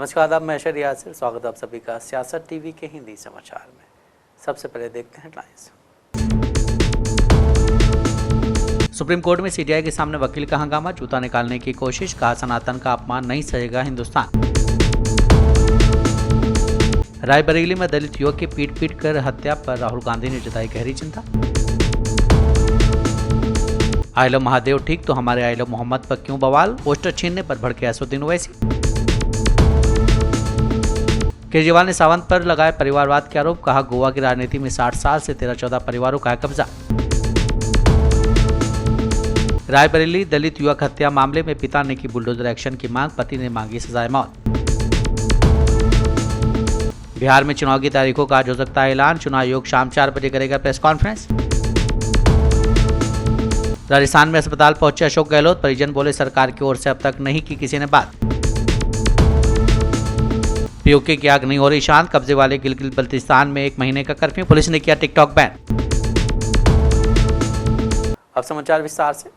नमस्कार आदाब, मैं अशर यासिर। स्वागत है आप सभी का सियासत टीवी के हिंदी समाचार में। सबसे पहले देखते हैं हेडलाइंस। सुप्रीम कोर्ट में सीजीआई के सामने वकील का हंगामा, जूता निकालने की कोशिश, कहा सनातन का अपमान नहीं सहेगा हिंदुस्तान। रायबरेली में दलित युवक की पीट कर हत्या पर राहुल गांधी ने जताई गहरी चिंता। आई लव महादेव ठीक तो हमारे आई लव मोहम्मद पर क्यों बवाल, पोस्टर छीनने पर भड़के असदुद्दीन ओवैसी। केजरीवाल ने सावंत पर लगाए परिवारवाद के आरोप, कहा गोवा की राजनीति में 60 साल से 13-14 परिवारों का है कब्जा। रायबरेली दलित युवक हत्या मामले में पिता ने की बुलडोजर एक्शन की मांग, पति ने मांगी सजाए मौत। बिहार में चुनाव की तारीखों का आज हो सकता है ऐलान, चुनाव आयोग शाम 4 बजे करेगा प्रेस कॉन्फ्रेंस। राजस्थान में अस्पताल पहुंचे अशोक गहलोत, परिजन बोले सरकार की ओर से अब तक नहीं की किसी ने बात। पीओके की आग नहीं हो रही शांत, कब्जे वाले गिलगित बल्तिस्तान में 1 महीने का कर्फ्यू, पुलिस ने किया टिकटॉक बैन। अब समाचार विस्तार से।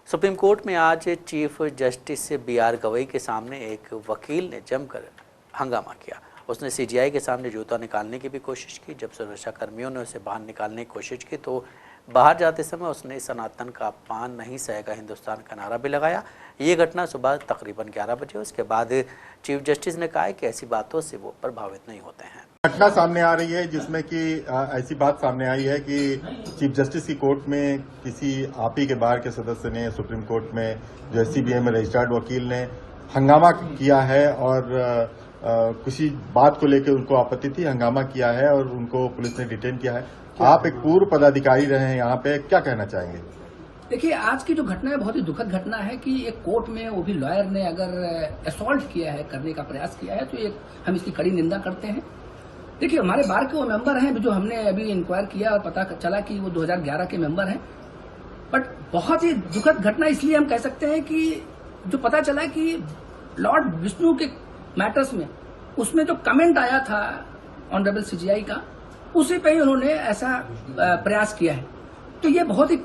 सुप्रीम कोर्ट में आज चीफ जस्टिस BR गवई के सामने एक वकील ने जमकर हंगामा किया। उसने सीजीआई के सामने जूता निकालने की भी कोशिश की। जब सुरक्षा कर्मियों ने उसे बाहर निकालने की कोशिश की तो बाहर जाते समय उसने सनातन का अपमान नहीं सहेगा हिंदुस्तान का नारा भी लगाया। ये घटना सुबह तकरीबन 11 बजे। उसके बाद चीफ जस्टिस ने कहा कि ऐसी बातों से वो प्रभावित नहीं होते हैं। घटना सामने आ रही है जिसमें कि ऐसी बात सामने आई है कि चीफ जस्टिस की कोर्ट में किसी आप ही के बार के सदस्य ने सुप्रीम कोर्ट में जो SCBI में रजिस्टर्ड वकील ने हंगामा किया है और किसी बात को लेकर उनको आपत्ति थी, हंगामा किया है और उनको पुलिस ने डिटेन किया है। आप एक पूर्व पदाधिकारी रहे हैं यहाँ पे, क्या कहना चाहेंगे? देखिए, आज की जो घटना है बहुत ही दुखद घटना है कि एक कोर्ट में वो भी लॉयर ने अगर असॉल्ट किया है, करने का प्रयास किया है, तो एक हम इसकी कड़ी निंदा करते हैं। देखिए, हमारे बार के वो मेंबर हैं जो हमने अभी इंक्वायर किया और पता चला कि वो 2011 के मेंबर हैं। बट बहुत ही दुखद घटना इसलिए हम कह सकते हैं कि जो पता चला कि लॉर्ड विष्णु के मैटर्स में उसमें जो कमेंट आया था ऑनरेबल CGI का, उसी पे ही उन्होंने ऐसा प्रयास किया है। तो ये बहुत ही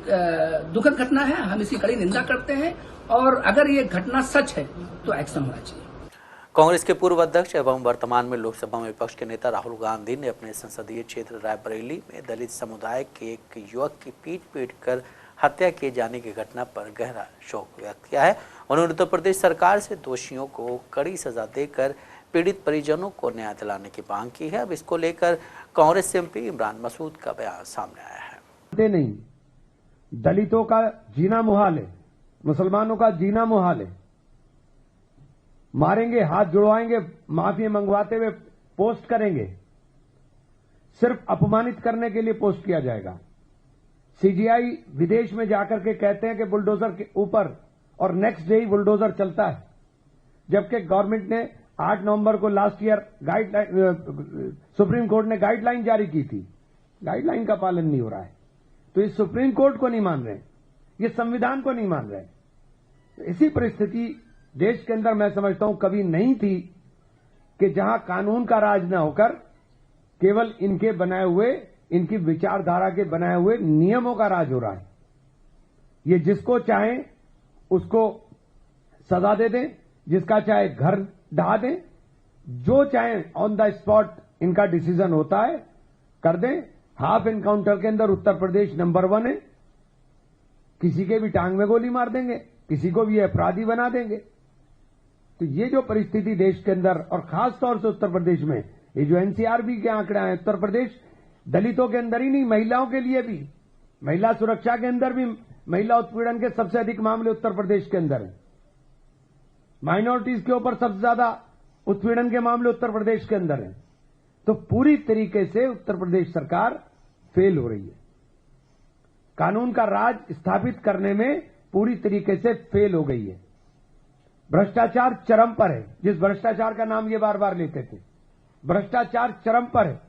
दुखद घटना है, हम इसकी कड़ी निंदा करते हैं और अगर ये घटना सच है तो एक्शन होना चाहिए। कांग्रेस के पूर्व अध्यक्ष एवं वर्तमान में लोकसभा में विपक्ष के नेता राहुल गांधी ने अपने संसदीय क्षेत्र रायबरेली में दलित समुदाय के एक युवक की पीट कर हत्या किए जाने की घटना पर गहरा शोक व्यक्त किया है। उन्होंने उत्तर प्रदेश सरकार से दोषियों को कड़ी सजा देकर पीड़ित परिजनों को न्याय दिलाने की मांग की है। अब इसको लेकर कांग्रेस MP इमरान मसूद का बयान सामने आया है। नहीं, दलितों का जीना मुहाल है, मुसलमानों का जीना मुहाल है। मारेंगे, हाथ जुड़वाएंगे, माफी मंगवाते हुए पोस्ट करेंगे, सिर्फ अपमानित करने के लिए पोस्ट किया जाएगा। CGI विदेश में जाकर के कहते हैं कि बुलडोजर के ऊपर, और नेक्स्ट डे ही बुलडोजर चलता है, जबकि गवर्नमेंट ने 8 नवंबर को लास्ट ईयर सुप्रीम कोर्ट ने गाइडलाइन जारी की थी। गाइडलाइन का पालन नहीं हो रहा है, तो ये सुप्रीम कोर्ट को नहीं मान रहे, ये संविधान को नहीं मान रहे। तो इसी परिस्थिति देश के अंदर मैं समझता हूं कभी नहीं थी कि जहां कानून का राज न होकर केवल इनके बनाए हुए, इनकी विचारधारा के बनाए हुए नियमों का राज हो रहा है। ये जिसको चाहे उसको सजा दे दें, जिसका चाहे घर ढहा दें, जो चाहे ऑन द स्पॉट इनका डिसीजन होता है कर दें। हाफ एनकाउंटर के अंदर उत्तर प्रदेश नंबर 1 है। किसी के भी टांग में गोली मार देंगे, किसी को भी अपराधी बना देंगे। तो ये जो परिस्थिति देश के अंदर, और खास तौर से उत्तर प्रदेश में, ये जो NCRB के आंकड़े हैं, उत्तर प्रदेश दलितों के अंदर ही नहीं, महिलाओं के लिए भी, महिला सुरक्षा के अंदर भी महिला उत्पीड़न के सबसे अधिक मामले उत्तर प्रदेश के अंदर हैं। माइनॉरिटीज के ऊपर सबसे ज्यादा उत्पीड़न के मामले उत्तर प्रदेश के अंदर हैं। तो पूरी तरीके से उत्तर प्रदेश सरकार फेल हो रही है, कानून का राज स्थापित करने में पूरी तरीके से फेल हो गई है। भ्रष्टाचार चरम पर है, जिस भ्रष्टाचार का नाम ये बार बार लेते थे, भ्रष्टाचार चरम पर है।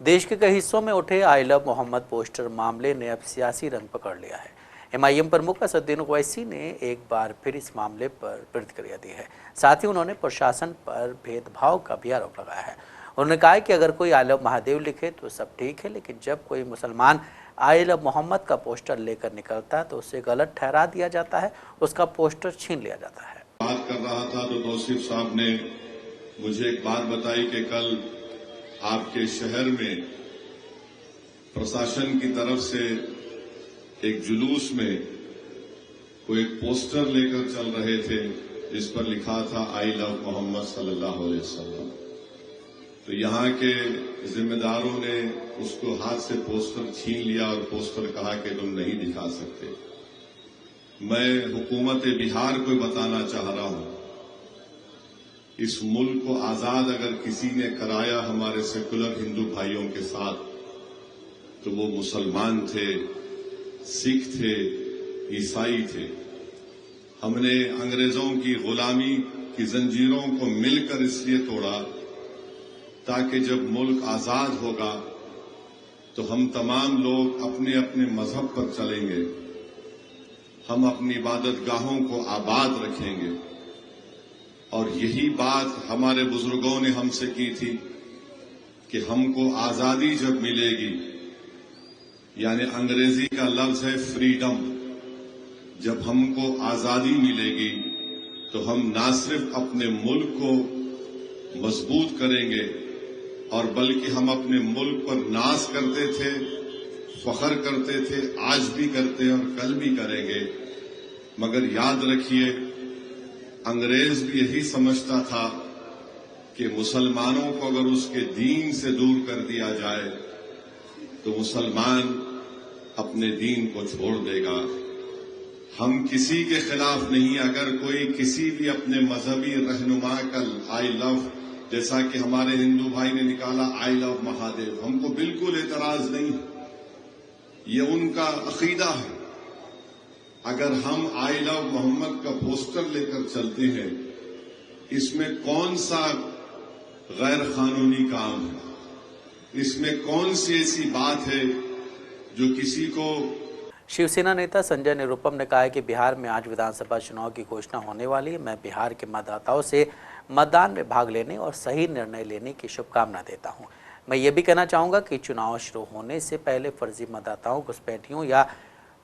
देश के कई हिस्सों में उठे आई लव मोहम्मद पोस्टर मामले ने अब सियासी रंग पकड़ लिया है। MIM प्रमुख असदुद्दीन ओवैसी ने एक बार फिर इस मामले पर प्रतिक्रिया दी है। साथ ही उन्होंने प्रशासन पर भेदभाव का भी आरोप लगाया है। उन्होंने कहा कि अगर कोई आई लव महादेव लिखे तो सब ठीक है, लेकिन जब कोई मुसलमान आई लव मोहम्मद का पोस्टर लेकर निकलता है तो उसे गलत ठहरा दिया जाता है, उसका पोस्टर छीन लिया जाता है। बात कर रहा था तो तौसीफ साहब ने मुझे एक बात बताई कि कल आपके शहर में प्रशासन की तरफ से एक जुलूस में कोई एक पोस्टर लेकर चल रहे थे जिस पर लिखा था आई लव मोहम्मद सल्लल्लाहु अलैहि वसल्लम। तो यहाँ के जिम्मेदारों ने उसको हाथ से पोस्टर छीन लिया और पोस्टर कहा कि तुम नहीं दिखा सकते। मैं हुकूमत बिहार को बताना चाह रहा हूं, इस मुल्क को आजाद अगर किसी ने कराया हमारे सेकुलर हिंदू भाइयों के साथ, तो वो मुसलमान थे, सिख थे, ईसाई थे। हमने अंग्रेजों की गुलामी की जंजीरों को मिलकर इसलिए तोड़ा ताकि जब मुल्क आजाद होगा तो हम तमाम लोग अपने अपने मजहब पर चलेंगे, हम अपनी इबादत गाहों को आबाद रखेंगे। और यही बात हमारे बुजुर्गों ने हमसे की थी कि हमको आजादी जब मिलेगी, यानी अंग्रेजी का लफ्ज है फ्रीडम, जब हमको आजादी मिलेगी तो हम ना सिर्फ अपने मुल्क को मजबूत करेंगे और बल्कि हम अपने मुल्क पर नाज करते थे, फख्र करते थे, आज भी करते हैं और कल भी करेंगे। मगर याद रखिए, अंग्रेज भी यही समझता था कि मुसलमानों को अगर उसके दीन से दूर कर दिया जाए तो मुसलमान अपने दीन को छोड़ देगा। हम किसी के खिलाफ नहीं, अगर कोई किसी भी अपने मजहबी रहनुमा का आई लव, जैसा कि हमारे हिंदू भाई ने निकाला आई लव महादेव, हमको बिल्कुल एतराज नहीं, ये उनका अकीदा है। अगर हम आई लव मोहम्मद का पोस्टर लेकर चलते हैं, इसमें कौन सा गैर कानूनी काम है? इसमें कौन सी ऐसी बात है जो किसी को। शिवसेना नेता संजय निरुपम ने कहा है कि बिहार में आज विधानसभा चुनाव की घोषणा होने वाली है। मैं बिहार के मतदाताओं से मतदान में भाग लेने और सही निर्णय लेने की शुभकामना देता हूं। मैं ये भी कहना चाहूंगा कि चुनाव शुरू होने से पहले फर्जी मतदाताओं, घुसपैठियों या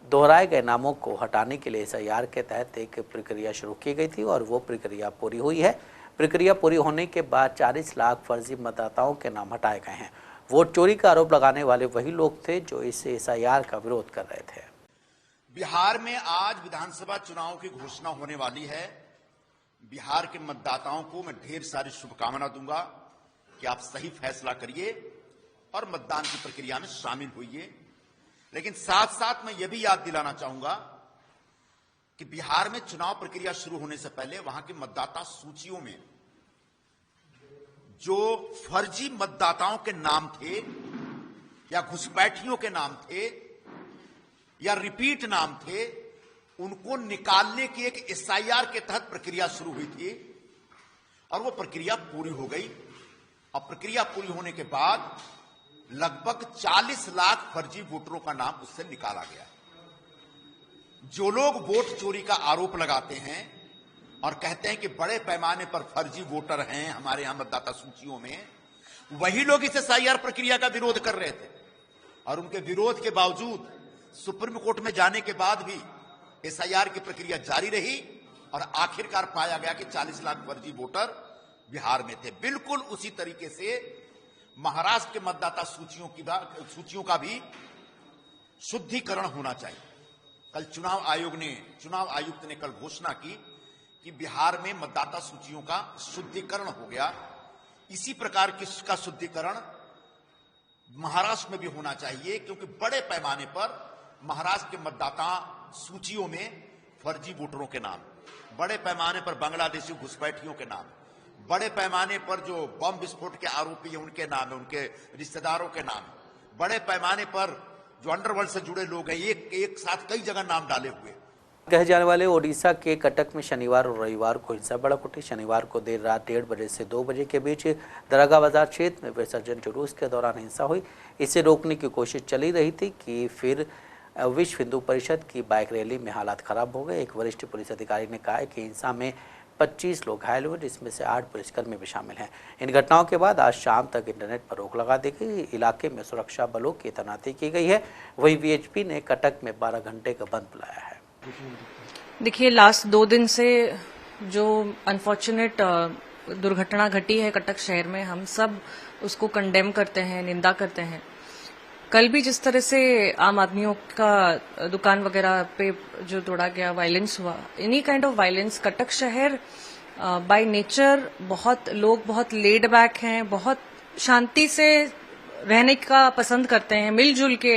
दोहराए गए नामों को हटाने के लिए SIR के तहत एक प्रक्रिया शुरू की गई थी और वो प्रक्रिया पूरी हुई है। प्रक्रिया पूरी होने के बाद 40 लाख फर्जी मतदाताओं के नाम हटाए गए हैं। वोट चोरी का आरोप लगाने वाले वही लोग थे जो इस SIR का विरोध कर रहे थे। बिहार में आज विधानसभा चुनाव की घोषणा होने वाली है। बिहार के मतदाताओं को मैं ढेर सारी शुभकामना दूंगा कि आप सही फैसला करिए और मतदान की प्रक्रिया में शामिल होइए। लेकिन साथ साथ मैं यह भी याद दिलाना चाहूंगा कि बिहार में चुनाव प्रक्रिया शुरू होने से पहले वहां की मतदाता सूचियों में जो फर्जी मतदाताओं के नाम थे या घुसपैठियों के नाम थे या रिपीट नाम थे, उनको निकालने की एक SIR के तहत प्रक्रिया शुरू हुई थी और वो प्रक्रिया पूरी हो गई। अब प्रक्रिया पूरी होने के बाद लगभग 40 लाख फर्जी वोटरों का नाम उससे निकाला गया। जो लोग वोट चोरी का आरोप लगाते हैं और कहते हैं कि बड़े पैमाने पर फर्जी वोटर हैं हमारे यहां मतदाता सूचियों में, वही लोग इस SIR प्रक्रिया का विरोध कर रहे थे और उनके विरोध के बावजूद सुप्रीम कोर्ट में जाने के बाद भी SIR की प्रक्रिया जारी रही और आखिरकार पाया गया कि 40 लाख फर्जी वोटर बिहार में थे। बिल्कुल उसी तरीके से महाराष्ट्र के मतदाता सूचियों का भी शुद्धिकरण होना चाहिए। कल चुनाव आयुक्त ने कल घोषणा की कि बिहार में मतदाता सूचियों का शुद्धिकरण हो गया। इसी प्रकार का शुद्धिकरण महाराष्ट्र में भी होना चाहिए, क्योंकि बड़े पैमाने पर महाराष्ट्र के मतदाता सूचियों में फर्जी वोटरों के नाम, बड़े पैमाने पर बांग्लादेशी घुसपैठियों के नाम, बड़े पैमाने पर जो बम विस्फोट के आरोपी हैं उनके नाम है, उनके रिश्तेदारों के नाम, बड़े पैमाने पर जो अंडरवर्ल्ड से जुड़े लोग हैं, एक साथ कई जगह नाम डाले हुए। कहे जाने वाले ओडिशा के कटक में शनिवार और रविवार को हिंसा भड़क उठी। शनिवार को देर रात 1:30 बजे से 2 बजे के बीच दरगाह बाजार क्षेत्र में विसर्जन जुलूस के दौरान हिंसा हुई। इसे रोकने की कोशिश चली रही थी कि फिर विश्व हिंदू परिषद की बाइक रैली में हालात खराब हो गए। एक वरिष्ठ पुलिस अधिकारी ने कहा कि हिंसा में 25 लोग घायल हुए, जिसमें से 8 पुलिसकर्मी भी शामिल हैं। इन घटनाओं के बाद आज शाम तक इंटरनेट पर रोक लगा दी गई। इलाके में सुरक्षा बलों की तैनाती की गई है। वहीं VHP ने कटक में 12 घंटे का बंद बुलाया है। देखिए, लास्ट 2 दिन से जो अनफॉर्चुनेट दुर्घटना घटी है कटक शहर में, हम सब उसको कंडेम करते हैं, निंदा करते हैं। कल भी जिस तरह से आम आदमियों का दुकान वगैरह पे जो तोड़ा गया, वायलेंस हुआ, any kind of violence, Cuttack शहर बाय नेचर लोग बहुत लेड बैक हैं, बहुत शांति से रहने का पसंद करते हैं, मिलजुल के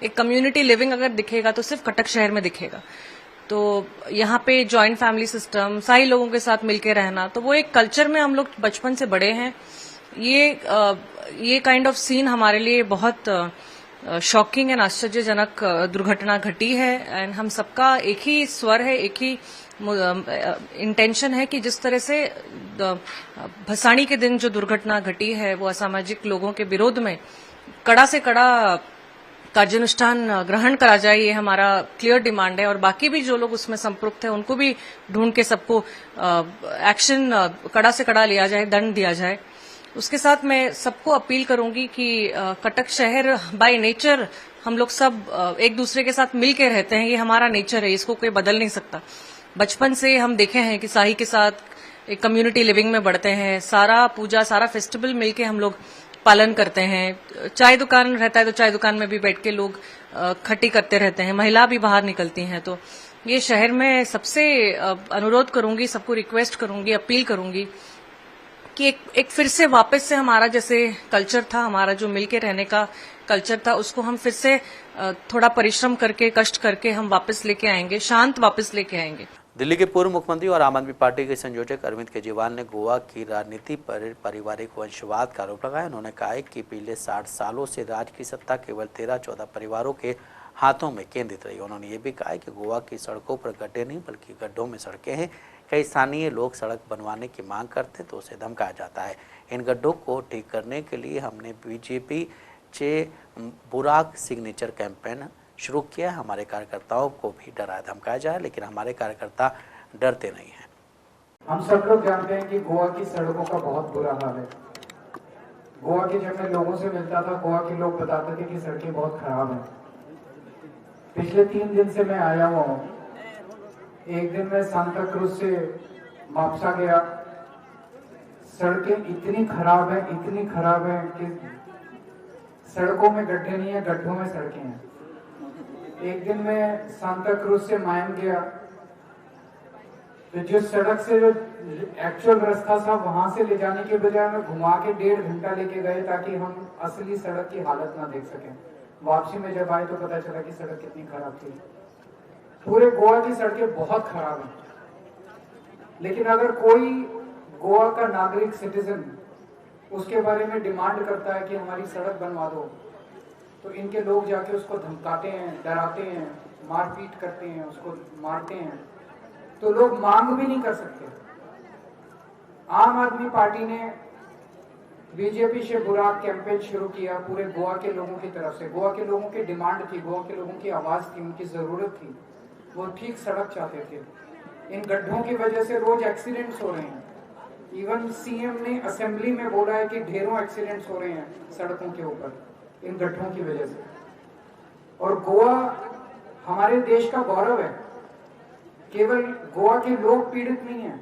एक कम्युनिटी लिविंग अगर दिखेगा तो सिर्फ कटक शहर में दिखेगा। तो यहाँ पे जॉइंट फैमिली सिस्टम, सारी लोगों के साथ मिलके रहना, तो वो एक कल्चर में हम लोग बचपन से बड़े हैं। ये काइंड ऑफ सीन हमारे लिए बहुत शॉकिंग एंड आश्चर्यजनक दुर्घटना घटी है। एंड हम सबका एक ही स्वर है, एक ही इंटेंशन है कि जिस तरह से भसाणी के दिन जो दुर्घटना घटी है वो असामाजिक लोगों के विरोध में कड़ा से कड़ा कार्यानुष्ठान ग्रहण करा जाए, ये हमारा क्लियर डिमांड है। और बाकी भी जो लोग उसमें संपृक्त हैं उनको भी ढूंढ के सबको एक्शन कड़ा से कड़ा लिया जाए, दंड दिया जाए। उसके साथ मैं सबको अपील करूंगी कि कटक शहर बाय नेचर हम लोग सब एक दूसरे के साथ मिल के रहते हैं, ये हमारा नेचर है, इसको कोई बदल नहीं सकता। बचपन से हम देखे हैं कि साही के साथ एक कम्युनिटी लिविंग में बढ़ते हैं, सारा पूजा, सारा फेस्टिवल मिलके हम लोग पालन करते हैं। चाय दुकान रहता है तो चाय दुकान में भी बैठ के लोग खट्टी करते रहते हैं, महिला भी बाहर निकलती हैं। तो ये शहर में सबसे अनुरोध करूंगी, सबको रिक्वेस्ट करूंगी, अपील करूंगी कि एक फिर से वापस से हमारा जैसे कल्चर था, हमारा जो मिलके रहने का कल्चर था, उसको हम फिर से थोड़ा परिश्रम करके, कष्ट करके हम वापस लेके आएंगे, शांत वापस लेके आएंगे। दिल्ली के पूर्व मुख्यमंत्री और आम आदमी पार्टी के संयोजक अरविंद केजरीवाल ने गोवा की राजनीति पर पारिवारिक वंशवाद का आरोप लगाया। उन्होंने कहा है कि पिछले 60 सालों से राज्य की सत्ता केवल 13-14 परिवारों के हाथों में केंद्रित रही। उन्होंने ये भी कहा है कि गोवा की सड़कों पर गड्ढे नहीं बल्कि गड्ढों में सड़कें हैं। कई स्थानीय लोग सड़क बनवाने की मांग करते हैं तो उसे धमकाया जाता है। इन गड्ढों को ठीक करने के लिए हमने बीजेपी से बुराक सिग्नेचर कैंपेन शुरू किया। हमारे कार्यकर्ताओं को भी डराया धमकाया जाए, लेकिन हमारे कार्यकर्ता डरते नहीं हैं। हम सब लोग जानते हैं कि गोवा की सड़कों का बहुत बुरा हाल है। गोवा के जब मैं लोगों से मिलता था, गोवा के लोग बताते थे कि सड़कें बहुत खराब हैं। पिछले 3 दिन से मैं आया हुआ हूँ। एक दिन मैं सांता क्रूज से मापसा गया, सड़कें इतनी खराब है कि सड़कों में गड्ढे नहीं है, गड्ढों में सड़कें हैं। एक दिन मैं सांता क्रूज से मायम गया, तो जो सड़क से जो एक्चुअल रास्ता था वहां से ले जाने के बजाय मैं घुमा के 1.5 घंटा लेके गए ताकि हम असली सड़क की हालत ना देख सकें। वापसी में जब आए तो पता चला कि सड़क कितनी खराब थी। पूरे गोवा की सड़कें बहुत खराब हैं, लेकिन अगर कोई गोवा का नागरिक, सिटीजन उसके बारे में डिमांड करता है कि हमारी सड़क बनवा दो, तो इनके लोग जाके उसको धमकाते हैं, डराते हैं, मारपीट करते हैं, उसको मारते हैं, तो लोग मांग भी नहीं कर सकते। आम आदमी पार्टी ने बीजेपी से बुराक कैंपेन शुरू किया पूरे गोवा के लोगों की तरफ से। गोवा के लोगों की डिमांड थी, गोवा के लोगों की आवाज थी, उनकी जरूरत थी, वो ठीक सड़क चाहते थे। इन गड्ढों की वजह से रोज एक्सीडेंट्स हो रहे हैं। इवन सीएम ने असेंबली में बोला है कि ढेरों एक्सीडेंट्स हो रहे हैं सड़कों के ऊपर इन गड्ढों की वजह से। और गोवा हमारे देश का गौरव है। केवल गोवा के लोग पीड़ित नहीं हैं।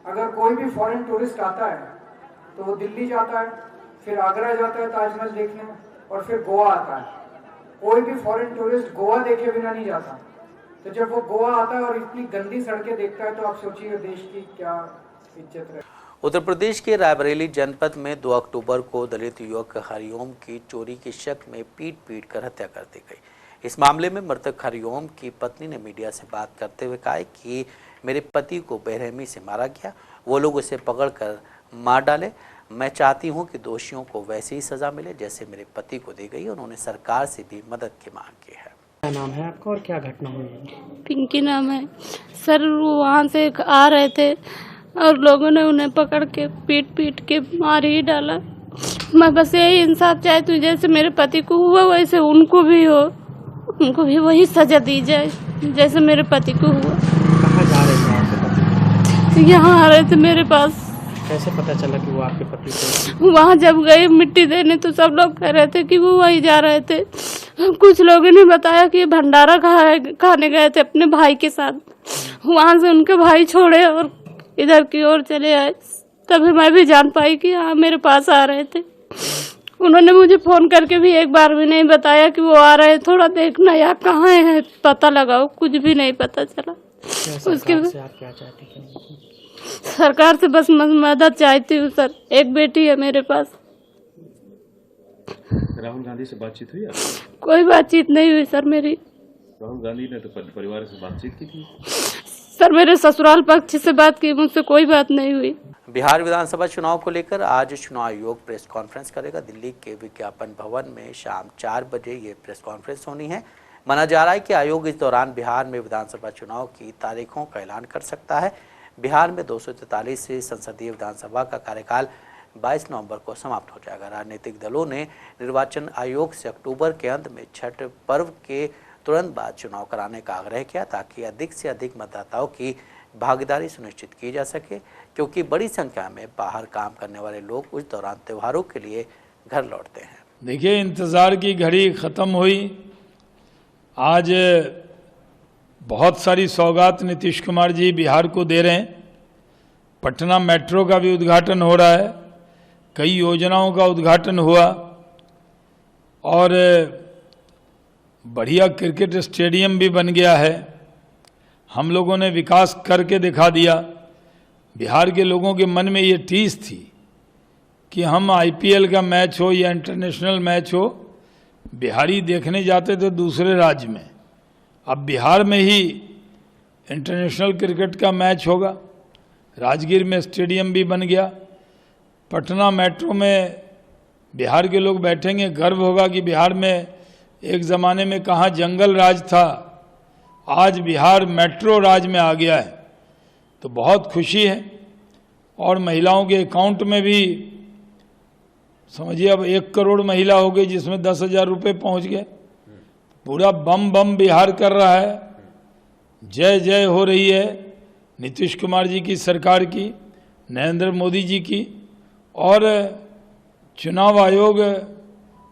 अगर कोई भी फॉरेन टूरिस्ट आता है तो वो दिल्ली जाता है, फिर आगरा जाता है ताजमहल देखने, और फिर गोवा आता है। कोई भी फॉरेन टूरिस्ट गोवा देखे बिना नहीं जाता। तो जब वो गोवा आता है और इतनी गंदी सड़कें देखता है तो आप सोचिए देश की क्या इज्जत रहे। उत्तर प्रदेश के रायबरेली जनपद में 2 अक्टूबर को दलित युवक हरिओम की चोरी के शक में पीट कर हत्या कर दी गई। इस मामले में मृतक हरिओम की पत्नी ने मीडिया से बात करते हुए कहा कि मेरे पति को बेरहमी से मारा गया, वो लोग उसे पकड़कर मार डाले। मैं चाहती हूं कि दोषियों को वैसी ही सजा मिले जैसे मेरे पति को दी गई। उन्होंने सरकार से भी मदद की मांग की है। क्या नाम है आपका और क्या घटना हुई? पिंकी नाम है सर। वो वहाँ से आ रहे थे और लोगों ने उन्हें पकड़ के पीट के मार ही डाला। मैं बस यही इंसाफ चाहती हूँ, जैसे मेरे पति को हुआ वैसे उनको भी हो, उनको भी वही सजा दी जाए जैसे मेरे पति को हुआ। कहाँ जा रहे थे आपके पति? यहाँ आ रहे थे मेरे पास। कैसे पता चला कि वो आपके पति थे? वहाँ जब गए मिट्टी देने तो सब लोग कह रहे थे कि वो वही जा रहे थे। कुछ लोगों ने बताया कि भंडारा खाने गए थे अपने भाई के साथ। वहाँ से उनके भाई छोड़े और इधर की ओर चले आए तभी मैं भी जान पाई कि हाँ मेरे पास आ रहे थे। उन्होंने मुझे फोन करके भी एक बार भी नहीं बताया कि वो आ रहे हैं, थोड़ा देखना या कहाँ है पता लगाओ, कुछ भी नहीं पता चला। उसके सरकार से आप क्या चाहते हैं? सरकार से बस मदद चाहती हूँ सर, एक बेटी है मेरे पास। राहुल गांधी से बातचीत हुई आपकी? कोई बातचीत नहीं हुई सर मेरी। राहुल गांधी ने तो परिवार से बातचीत की थी सर, मेरे ससुराल पक्ष से बात की, मुझसे कोई बात नहीं हुई। बिहार विधानसभा चुनाव को लेकर आज चुनाव आयोग प्रेस कॉन्फ्रेंस करेगा। दिल्ली के विज्ञापन भवन में शाम 4 बजे ये प्रेस कॉन्फ्रेंस होनी है। माना जा रहा है कि आयोग इस दौरान बिहार में विधानसभा चुनाव की तारीखों का ऐलान कर सकता है। बिहार में 243 संसदीय विधानसभा का कार्यकाल 22 नवंबर को समाप्त हो जाएगा। राजनीतिक दलों ने निर्वाचन आयोग से अक्टूबर के अंत में छठ पर्व के तुरंत बाद चुनाव कराने का आग्रह किया, ताकि अधिक से अधिक मतदाताओं की भागीदारी सुनिश्चित की जा सके, क्योंकि बड़ी संख्या में बाहर काम करने वाले लोग उस दौरान त्योहारों के लिए घर लौटते हैं। देखिए, इंतज़ार की घड़ी ख़त्म हुई। आज बहुत सारी सौगात नीतीश कुमार जी बिहार को दे रहे हैं। पटना मेट्रो का भी उद्घाटन हो रहा है, कई योजनाओं का उद्घाटन हुआ और बढ़िया क्रिकेट स्टेडियम भी बन गया है। हम लोगों ने विकास करके दिखा दिया। बिहार के लोगों के मन में ये टीस थी कि हम आईपीएल का मैच हो या इंटरनेशनल मैच हो, बिहारी देखने जाते थे दूसरे राज्य में। अब बिहार में ही इंटरनेशनल क्रिकेट का मैच होगा। राजगीर में स्टेडियम भी बन गया। पटना मेट्रो में बिहार के लोग बैठेंगे, गर्व होगा कि बिहार में एक ज़माने में कहाँ जंगल राज था, आज बिहार मेट्रो राज में आ गया है। तो बहुत खुशी है। और महिलाओं के अकाउंट में भी समझिए अब 1 करोड़ महिला हो गई, जिसमें 10,000 रुपये पहुँच गए। पूरा बम बम बिहार कर रहा है। जय जय हो रही है नीतीश कुमार जी की सरकार की, नरेंद्र मोदी जी की। और चुनाव आयोग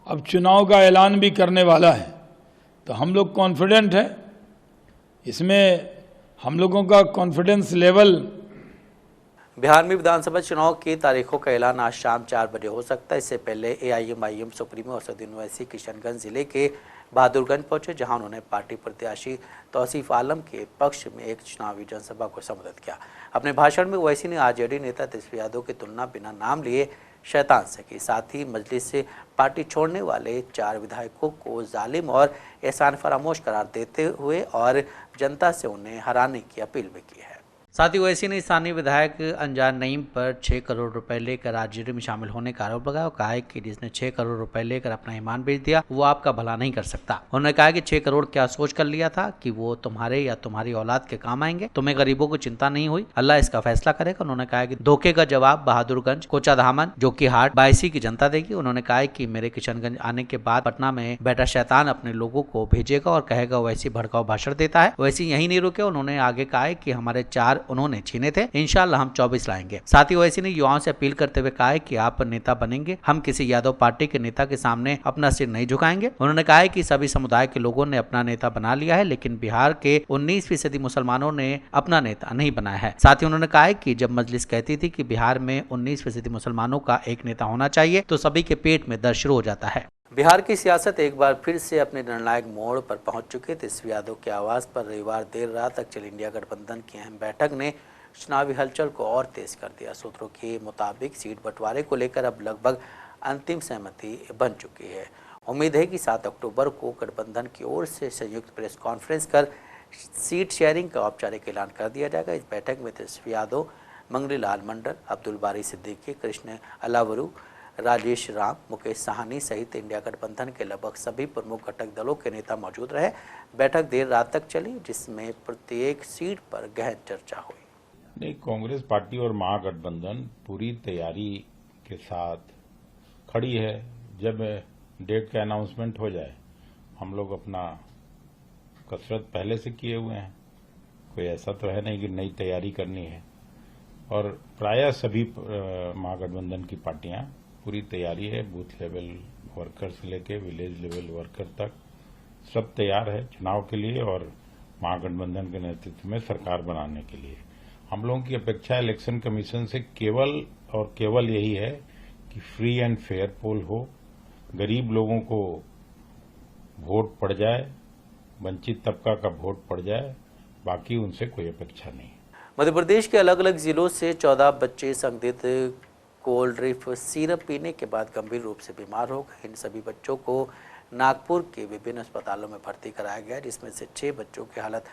अब चुनाव का ऐलान भी करने वाला है, तो हम लोग कॉन्फिडेंट हैं। इसमें हम लोगों का कॉन्फिडेंस लेवल। बिहार में विधानसभा चुनाव की तारीखों का ऐलान आज शाम 4 बजे हो सकता है। इससे पहले एआईएमआईएम सुप्रीमो असदुद्दीन ओवैसी किशनगंज जिले के बहादुरगंज पहुंचे, जहां उन्होंने पार्टी प्रत्याशी तौसीफ आलम के पक्ष में एक चुनावी जनसभा को संबोधित किया। अपने भाषण में ओवैसी ने आरजेडी नेता तेजस्वी यादव की तुलना बिना नाम लिए शैतान से की। साथ ही मजलिस से पार्टी छोड़ने वाले 4 विधायकों को जालिम और एहसान फरामोश करार देते हुए और जनता से उन्हें हराने की अपील भी की है। साथ ही ओवैसी ने स्थानीय विधायक अंजार नईम पर 6 करोड़ रुपए लेकर आरजेडी में शामिल होने का आरोप लगाया और कहा है कि जिसने 6 करोड़ रुपए लेकर अपना ईमान बेच दिया वो आपका भला नहीं कर सकता। उन्होंने कहा कि 6 करोड़ क्या सोच कर लिया था कि वो तुम्हारे या तुम्हारी औलाद के काम आएंगे। तुम्हें गरीबों को चिंता नहीं हुई, अल्लाह इसका फैसला करेगा। उन्होंने कहा कि धोखे का जवाब बहादुरगंज, कोचाधामन, जोकीहाट, बायसी की जनता देगी। उन्होंने कहा कि मेरे किशनगंज आने के बाद पटना में बैठा शैतान अपने लोगों को भेजेगा और कहेगा ओवैसी भड़काऊ भाषण देता है। ओवैसी यही नहीं रुके, उन्होंने आगे कहा कि हमारे 4 उन्होंने छीने थे, इंशाअल्लाह हम 24 लाएंगे। साथ ही ओवैसी ने युवाओं से अपील करते हुए कहा है कि आप नेता बनेंगे, हम किसी यादव पार्टी के नेता के सामने अपना सिर नहीं झुकाएंगे। उन्होंने कहा है कि सभी समुदाय के लोगों ने अपना नेता बना लिया है, लेकिन बिहार के 19% मुसलमानों ने अपना नेता नहीं बनाया है। साथ ही उन्होंने कहा है कि जब मजलिस कहती थी कि बिहार में 19% मुसलमानों का एक नेता होना चाहिए, तो सभी के पेट में दर्द शुरू हो जाता है। बिहार की सियासत एक बार फिर से अपने निर्णायक मोड़ पर पहुंच चुकी है। तेजस्वी यादव के आवास पर रविवार देर रात तक चली इंडिया गठबंधन की अहम बैठक ने चुनावी हलचल को और तेज कर दिया। सूत्रों के मुताबिक सीट बंटवारे को लेकर अब लगभग अंतिम सहमति बन चुकी है। उम्मीद है कि 7 अक्टूबर को गठबंधन की ओर से संयुक्त प्रेस कॉन्फ्रेंस कर सीट शेयरिंग का औपचारिक ऐलान कर दिया जाएगा। इस बैठक में तेजस्वी यादव, मंगली लाल मंडल, अब्दुल बारी सिद्दीकी, कृष्ण अलावरू, राजेश राम, मुकेश साहनी सहित इंडिया गठबंधन के लगभग सभी प्रमुख घटक दलों के नेता मौजूद रहे। बैठक देर रात तक चली, जिसमें प्रत्येक सीट पर गहन चर्चा हुई। नहीं, कांग्रेस पार्टी और महागठबंधन पूरी तैयारी के साथ खड़ी है। जब डेट का अनाउंसमेंट हो जाए, हम लोग अपना कसरत पहले से किए हुए हैं। कोई ऐसा तो है नहीं कि नई तैयारी करनी है। और प्रायः सभी महागठबंधन की पार्टियां पूरी तैयारी है। बूथ लेवल वर्कर से लेके विलेज लेवल वर्कर तक सब तैयार है चुनाव के लिए और महागठबंधन के नेतृत्व में सरकार बनाने के लिए। हम लोगों की अपेक्षा इलेक्शन कमीशन से केवल और केवल यही है कि फ्री एंड फेयर पोल हो, गरीब लोगों को वोट पड़ जाए, वंचित तबका का वोट पड़ जाए, बाकी उनसे कोई अपेक्षा नहीं। मध्य प्रदेश के अलग अलग जिलों से 14 बच्चे संदिग्ध कोल्ड ड्रिप सिरप पीने के बाद गंभीर रूप से बीमार हो गए। इन सभी बच्चों को नागपुर के विभिन्न अस्पतालों में भर्ती कराया गया, जिसमें से 6 बच्चों की हालत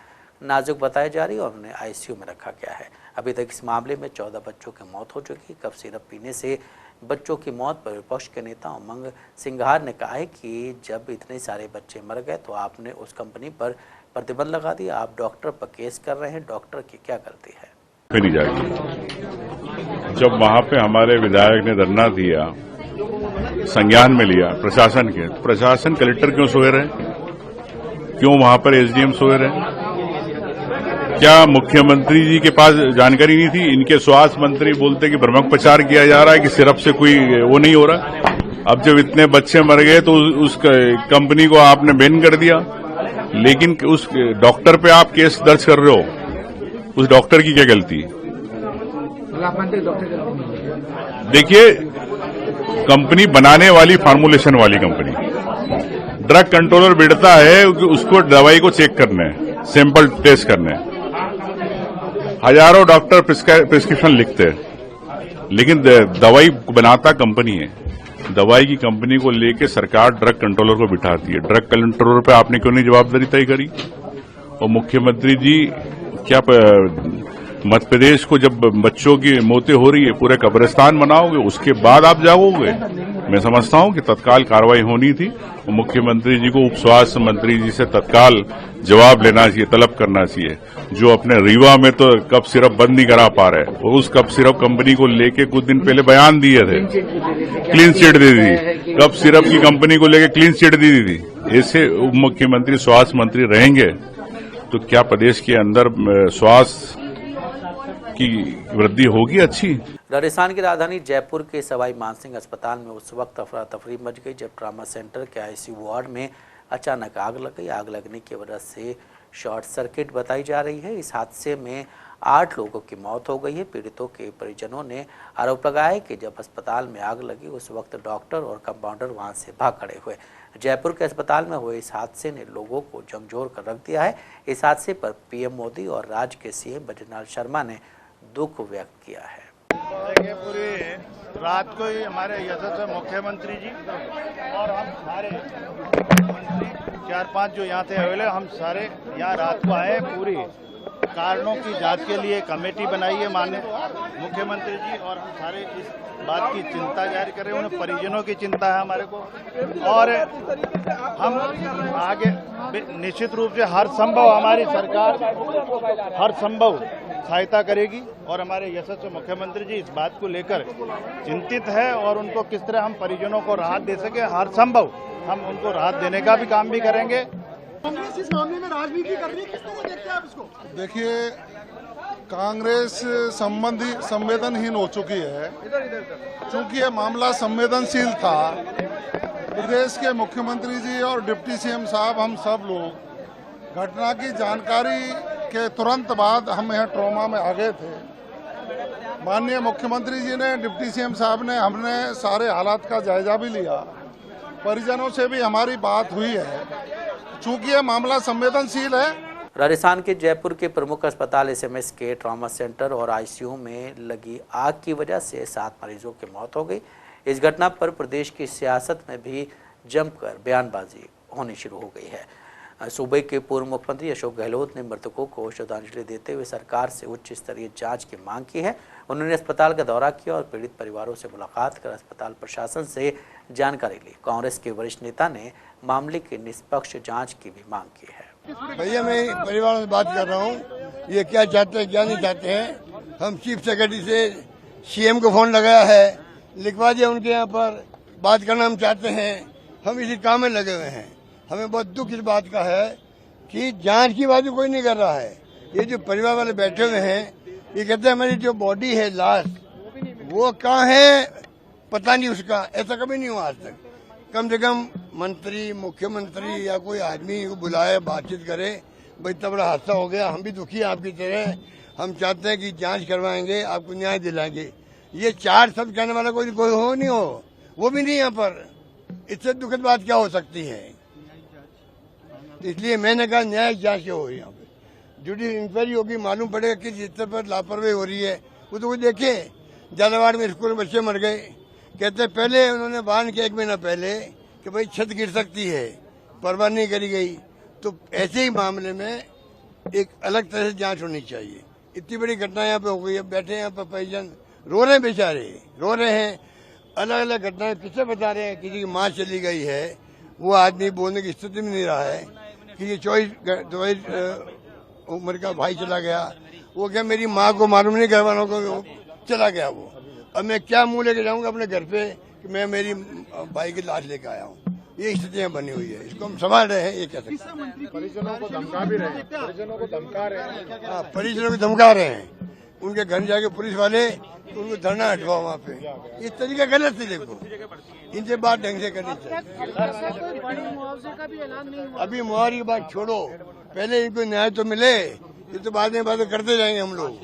नाजुक बताई जा रही है और उन्हें आईसीयू में रखा गया है। अभी तक इस मामले में 14 बच्चों की मौत हो चुकी। कफ सिरप पीने से बच्चों की मौत पर विपक्ष के नेता उमंग सिंघार ने कहा है कि जब इतने सारे बच्चे मर गए तो आपने उस कंपनी पर प्रतिबंध लगा दिया। आप डॉक्टर पर केस कर रहे हैं, डॉक्टर की क्या गलती है? नहीं जाएगी। जब वहां पे हमारे विधायक ने धरना दिया, संज्ञान में लिया प्रशासन के, प्रशासन कलेक्टर क्यों सोए रहे, क्यों वहां पर एसडीएम सोए रहे? क्या मुख्यमंत्री जी के पास जानकारी नहीं थी? इनके स्वास्थ्य मंत्री बोलते कि भ्रमक प्रचार किया जा रहा है कि सिरप से कोई वो नहीं हो रहा। अब जब इतने बच्चे मर गए तो उस कंपनी को आपने बैन कर दिया, लेकिन उस डॉक्टर पे आप केस दर्ज कर रहे हो, उस डॉक्टर की क्या गलती? देखिए, कंपनी बनाने वाली फार्मुलेशन वाली कंपनी, ड्रग कंट्रोलर बैठता है कि उसको दवाई को चेक करना है, सैंपल टेस्ट करना है। हजारों डॉक्टर प्रिस्क्रिप्शन लिखते हैं, लेकिन दवाई बनाता कंपनी है। दवाई की कंपनी को लेके सरकार ड्रग कंट्रोलर को बिठाती है। ड्रग कंट्रोलर पे आपने क्यों नहीं जवाबदारी तय करी? और मुख्यमंत्री जी क्या मध्य प्रदेश को जब बच्चों की मौतें हो रही है पूरे कब्रिस्तान बनाओगे, उसके बाद आप जाओगे? मैं समझता हूं कि तत्काल कार्रवाई होनी थी और मुख्यमंत्री जी को उप स्वास्थ्य मंत्री जी से तत्काल जवाब लेना चाहिए, तलब करना चाहिए। जो अपने रीवा में तो कप सिरप बंद नहीं करा पा रहे, और उस कप सिरप कंपनी को लेके कुछ दिन पहले बयान दिए थे, क्लीन चिट दे दी, कप सिरप की कंपनी को लेके क्लीन चिट दी थी। ऐसे उप मुख्यमंत्री स्वास्थ्य मंत्री रहेंगे तो क्या प्रदेश के अंदर स्वास्थ्य की वृद्धि होगी अच्छी? राजस्थान की राजधानी जयपुर के सवाई मानसिंह अस्पताल में उस वक्त अफरा तफरी मच गई जब ट्रामा सेंटर के आईसीयू वार्ड में अचानक आग लग गई। आग लगने की वजह से शॉर्ट सर्किट बताई जा रही है। इस हादसे में 8 लोगों की मौत हो गई है। पीड़ितों के परिजनों ने आरोप लगाया है कि जब अस्पताल में आग लगी उस वक्त डॉक्टर और कंपाउंडर वहां से भाग खड़े हुए। जयपुर के अस्पताल में हुए इस हादसे ने लोगों को झकझोर कर रख दिया है। इस हादसे पर पीएम मोदी और राज्य के सीएम बद्रीनाथ शर्मा ने दुख व्यक्त किया है। देखिए, पूरी रात को ही हमारे यशस्वी मुख्यमंत्री जी और हम सारे 4-5 जो यहाँ थे अवेलेबल, हम सारे यहाँ रात को आए। पूरी कारणों की जांच के लिए कमेटी बनाई है माननीय मुख्यमंत्री जी, और हम सारे इस बात की चिंता जारी कर रहे हैं। उन्हें परिजनों की चिंता है हमारे को, और हम आगे निश्चित रूप से हर संभव हमारी सरकार हर संभव सहायता करेगी। और हमारे यशस्वी मुख्यमंत्री जी इस बात को लेकर चिंतित है और उनको किस तरह हम परिजनों को राहत दे सके, हर संभव हम उनको राहत देने का भी काम भी करेंगे। कांग्रेस इस मामले में राजनीति कर रही है, किस तरह देखते हैं आप इसको? देखिए, कांग्रेस संवेदनहीन हो चुकी है। चूंकि ये मामला संवेदनशील था, प्रदेश के मुख्यमंत्री जी और डिप्टी सीएम साहब, हम सब लोग घटना की जानकारी के तुरंत बाद हम यहाँ ट्रॉमा में आ गए थे। माननीय मुख्यमंत्री जी ने, डिप्टी सीएम साहब ने, हमने सारे हालात का जायजा भी लिया। परिजनों से भी हमारी बात हुई है, चूंकि यह मामला संवेदनशील है। राजस्थान के जयपुर के प्रमुख अस्पताल एसएमएस के ट्रॉमा सेंटर और आईसीयू में लगी आग की वजह से 7 मरीजों की मौत हो गई। इस घटना पर प्रदेश की सियासत में भी जमकर बयानबाजी होनी शुरू हो गई है। सूबे के पूर्व मुख्यमंत्री अशोक गहलोत ने मृतकों को श्रद्धांजलि देते हुए सरकार से उच्च स्तरीय जांच की मांग की है। उन्होंने अस्पताल का दौरा किया और पीड़ित परिवारों से मुलाकात कर अस्पताल प्रशासन से जानकारी ली। कांग्रेस के वरिष्ठ नेता ने मामले की निष्पक्ष जांच की भी मांग की है। भैया, मैं परिवार से बात कर रहा हूँ, ये क्या चाहते हैं क्या नहीं चाहते हैं। हम चीफ सेक्रेटरी से सीएम को फोन लगाया है, लिखवा दिया उनके यहाँ पर, बात करना हम चाहते हैं। हम इसी काम में लगे हुए हैं। हमें बहुत दुख इस बात का है कि जांच की बात कोई नहीं कर रहा है। ये जो परिवार वाले बैठे हुए हैं, ये कहते हैं हमारी जो बॉडी है, लाश, वो कहाँ है पता नहीं उसका। ऐसा कभी नहीं हुआ आज तक। कम से कम मंत्री, मुख्यमंत्री या कोई आदमी को बुलाए, बातचीत करे, भाई इतना बड़ा हादसा हो गया, हम भी दुखी हैं आपकी तरह, हम चाहते हैं कि जांच करवाएंगे, आपको न्याय दिलाएंगे। ये 4 शब्द कहने वाला कोई हो नहीं हो, वो भी नहीं यहाँ पर। इससे दुखद बात क्या हो सकती है? इसलिए मैंने कहा न्याय जांच क्यों हो रही है यहाँ पे, जुडिशियल इंक्वायरी होगी, मालूम पड़ेगा कि जिस स्तर पर लापरवाही हो रही है। वो तो कोई देखे, झालावाड़ में स्कूल में बच्चे मर गए, कहते पहले उन्होंने बांध के 1 महीना पहले कि भाई छत गिर सकती है, परवाह नहीं करी गई। तो ऐसे ही मामले में एक अलग तरह से जांच होनी चाहिए। इतनी बड़ी घटना यहाँ पे हो गई है, बैठे यहाँ पर परिजन रो रहे हैं, बेचारे रो रहे हैं। अलग अलग घटनाएं किससे बता रहे हैं, किसी की माँ चली गई है, वो आदमी बोलने की स्थिति में नहीं रहा है, किसी 24 उम्र का भाई चला गया, वो क्या मेरी माँ को मालूम नहीं, घर वालों को चला गया वो। अब मैं क्या मुंह लेके जाऊंगा अपने घर पे कि मैं मेरी भाई की लाश लेके आया हूँ। ये स्थितियाँ बनी हुई है, इसको हम संभाल रहे हैं। ये क्या सकते हैं, परिजनों को धमका भी रहे हैं, परिजनों को धमका रहे हैं। हाँ, परिजनों को धमका रहे हैं। उनके घर जाके पुलिस वाले उनको धरना हटवाओ वहाँ पे। ये तरीका गलत है। देखो, इनसे बात ढंग से करनी चाहिए। अभी मुआवजे की बात छोड़ो, पहले इनको न्याय तो मिले, ये तो बाद में बातें करते जाएंगे हम लोग।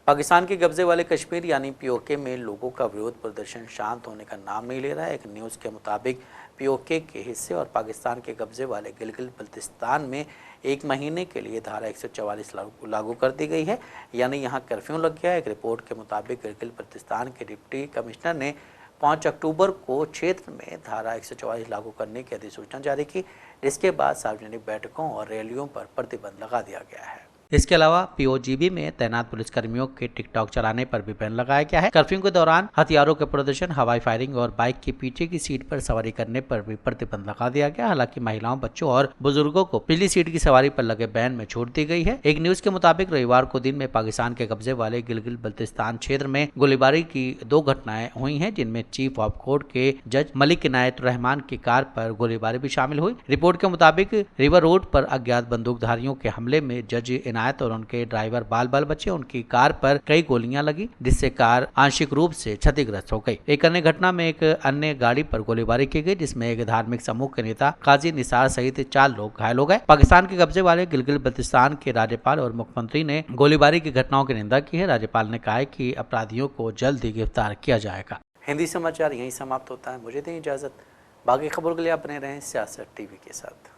पाकिस्तान के कब्जे वाले कश्मीर यानी पीओके में लोगों का विरोध प्रदर्शन शांत होने का नाम नहीं ले रहा है। एक न्यूज़ के मुताबिक पीओके के हिस्से और पाकिस्तान के कब्जे वाले गिलगित बल्तिस्तान में 1 महीने के लिए धारा 144 लागू कर दी गई है, यानी यहाँ कर्फ्यू लग गया है। एक रिपोर्ट के मुताबिक गिलगित बल्तिस्तान के डिप्टी कमिश्नर ने 5 अक्टूबर को क्षेत्र में धारा 144 लागू करने की अधिसूचना जारी की, जिसके बाद सार्वजनिक बैठकों और रैलियों पर प्रतिबंध लगा दिया गया है। इसके अलावा पीओजीबी में तैनात पुलिसकर्मियों के टिकटॉक चलाने पर भी बैन लगाया गया है। कर्फ्यू के दौरान हथियारों के प्रदर्शन, हवाई फायरिंग और बाइक के पीछे की सीट पर सवारी करने पर भी प्रतिबंध लगा दिया गया। हालांकि महिलाओं, बच्चों और बुजुर्गों को पिछली सीट की सवारी पर लगे बैन में छूट दी गई है। एक न्यूज के मुताबिक रविवार को दिन में पाकिस्तान के कब्जे वाले गिलगित बल्तिस्तान क्षेत्र में गोलीबारी की 2 घटनाएं हुई हैं, जिनमें चीफ ऑफ कोर्ट के जज मलिक इनायत रहमान की कार पर गोलीबारी भी शामिल हुई। रिपोर्ट के मुताबिक रिवर रोड पर अज्ञात बंदूकधारियों के हमले में जज इनायत और उनके ड्राइवर बाल बाल बचे। उनकी कार पर कई गोलियां लगी, जिससे कार आंशिक रूप से क्षतिग्रस्त हो गई। एक अन्य घटना में एक अन्य गाड़ी पर गोलीबारी की गई, जिसमें एक धार्मिक समूह के नेता काजी निसार सहित 4 लोग घायल हो गए। पाकिस्तान के कब्जे वाले गिलगित बल्तिस्तान के राज्यपाल और मुख्यमंत्री ने गोलीबारी की घटनाओं की निंदा की है। राज्यपाल ने कहा है कि अपराधियों को जल्द ही गिरफ्तार किया जाएगा। हिंदी समाचार यहीं समाप्त होता है। मुझे दें इजाजत। बाकी खबरों के लिए आप बने रहें सियासत टीवी के साथ।